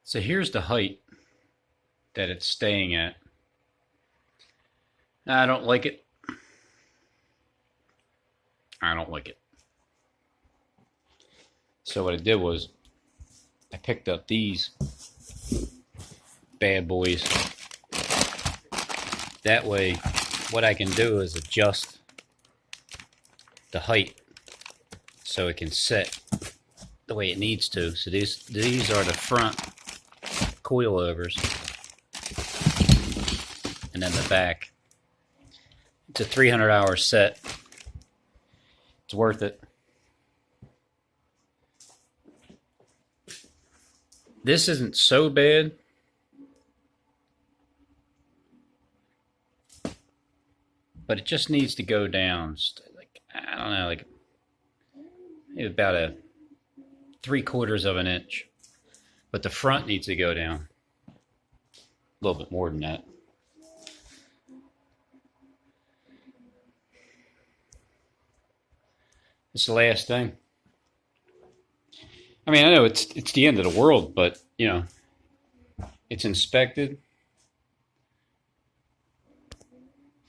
So here's the height that it's staying at. I don't like it. I don't like it. So what I did was I picked up these bad boys. That way, what I can do is adjust the height so it can set the way it needs to. So these are the front coilovers, and then the back. It's a 300-hour set. It's worth it. This isn't so bad. But it just needs to go down, like, I don't know, like maybe about a 3/4 of an inch. But the front needs to go down a little bit more than that. It's the last thing. I mean, I know it's the end of the world, but you know, it's inspected.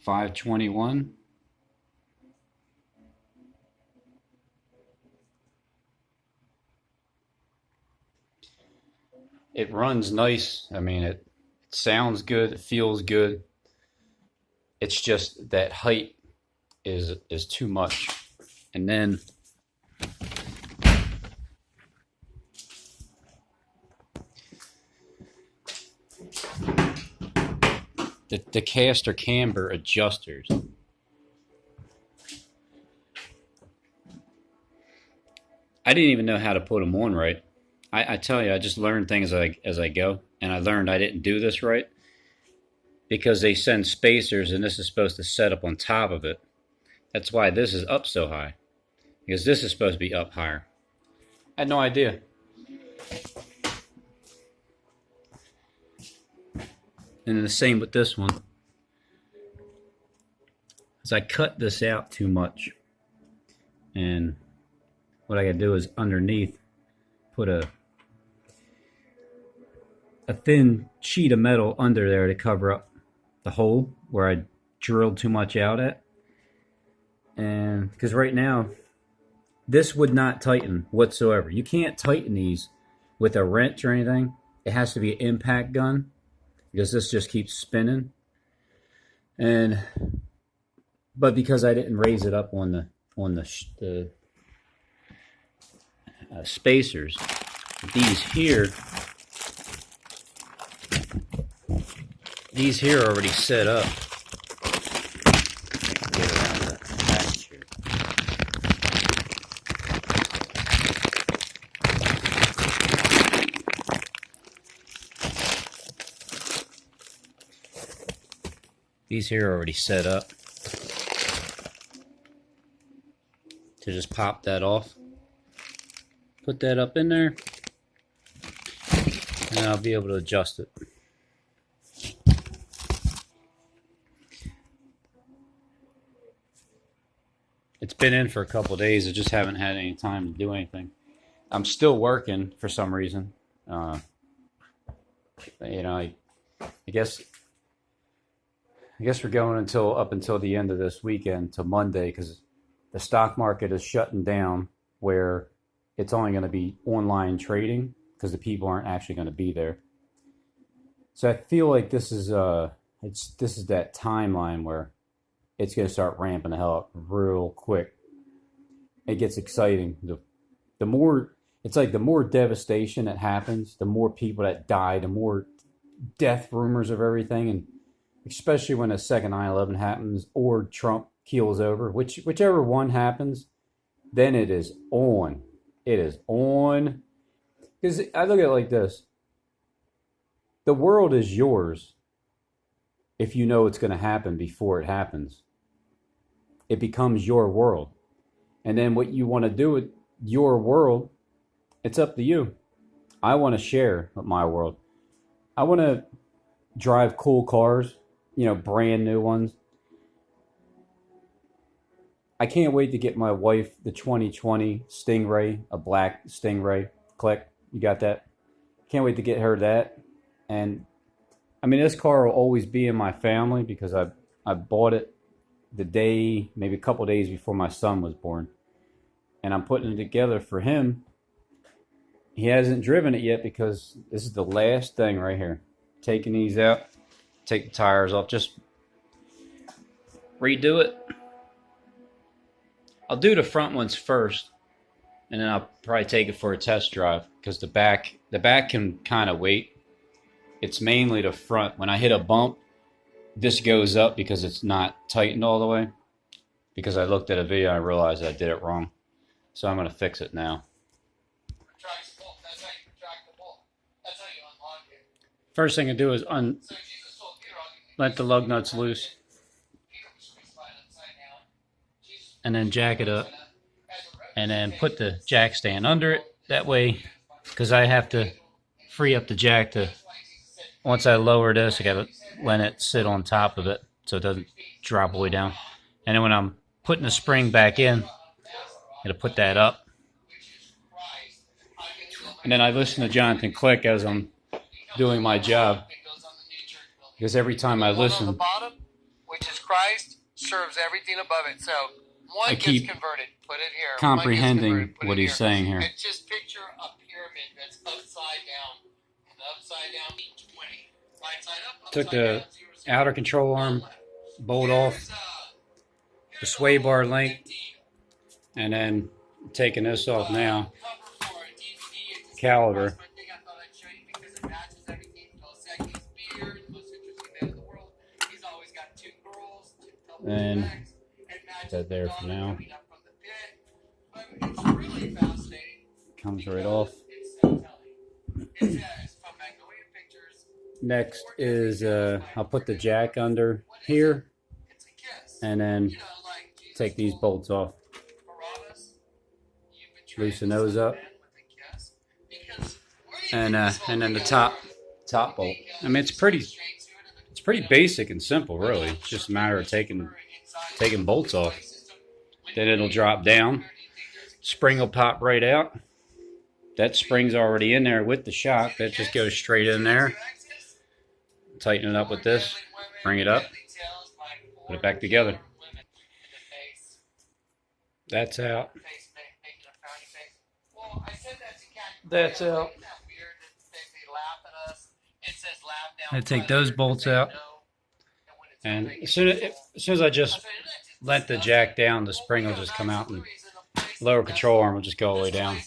521. It runs nice. I mean, it sounds good. It feels good. It's just that height is too much. And then the caster camber adjusters. I didn't even know how to put them on right. I tell you, I just learned things as I go, and I learned I didn't do this right because they send spacers, and this is supposed to set up on top of it. That's why this is up so high, because this is supposed to be up higher. I had no idea. And then the same with this one. As I cut this out too much, and what I gotta do is underneath put a thin sheet of metal under there to cover up the hole where I drilled too much out at. And because right now this would not tighten whatsoever. You can't tighten these with a wrench or anything. It has to be an impact gun because this just keeps spinning. But because I didn't raise it up on the spacers, these here are already set up. Get around the patch here. These here are already set up to just pop that off. Put that up in there, and I'll be able to adjust it. It's been in for a couple of days. I just haven't had any time to do anything. I'm still working for some reason. You know, I guess we're going up until the end of this weekend to Monday because the stock market is shutting down where it's only going to be online trading because the people aren't actually going to be there. So I feel like this is that timeline where it's going to start ramping the hell up real quick. It gets exciting. The more devastation that happens, the more people that die, the more death rumors of everything, and especially when a second 9/11 happens or Trump keels over, whichever one happens, then it is on. It is on. Because I look at it like this. The world is yours if you know it's going to happen before it happens. It becomes your world. And then what you want to do with your world, it's up to you. I want to share with my world. I want to drive cool cars, brand new ones. I can't wait to get my wife the 2020 Stingray, a black Stingray. Click, you got that? can't wait to get her that. And I mean, this car will always be in my family because I bought it the day, maybe a couple days before my son was born. And I'm putting it together for him. He hasn't driven it yet because this is the last thing right here. Taking these out, take the tires off, just redo it. I'll do the front ones first, and then I'll probably take it for a test drive because the back can kind of wait. It's mainly the front. When I hit a bump, this goes up because it's not tightened all the way. Because I looked at a video and I realized I did it wrong. So I'm going to fix it now. First thing I do is let the lug nuts loose. And then jack it up. And then put the jack stand under it. That way, because I have to free up the jack to, once I lower this, I got to let it sit on top of it so it doesn't drop all the way down. And then when I'm putting the spring back in, I'm going to put that up. And then I listen to Jonathan Click as I'm doing my job. Because every time I listen, the bottom, which is Christ, serves everything above it. So one gets converted, put it here. Comprehending what he's saying here. And just picture a pyramid that's upside down. And upside down, 20. Right side up, Took the outer control arm bolt off, the sway bar link, and then taking this off now. Caliber. And put that there for now. Comes right off. Next is I'll put the jack under here and then take these bolts off. Loosen those up. And then the top bolt. I mean, it's pretty basic and simple, really. It's just a matter of taking bolts off. Then it'll drop down. Spring will pop right out. That spring's already in there with the shock. That just goes straight in there. Tighten it up with this. Bring it up. Put it back together. That's out. That's out. I take those bolts out, and as soon as I just let the jack down, the spring will just come out, and lower control arm will just go all the way down.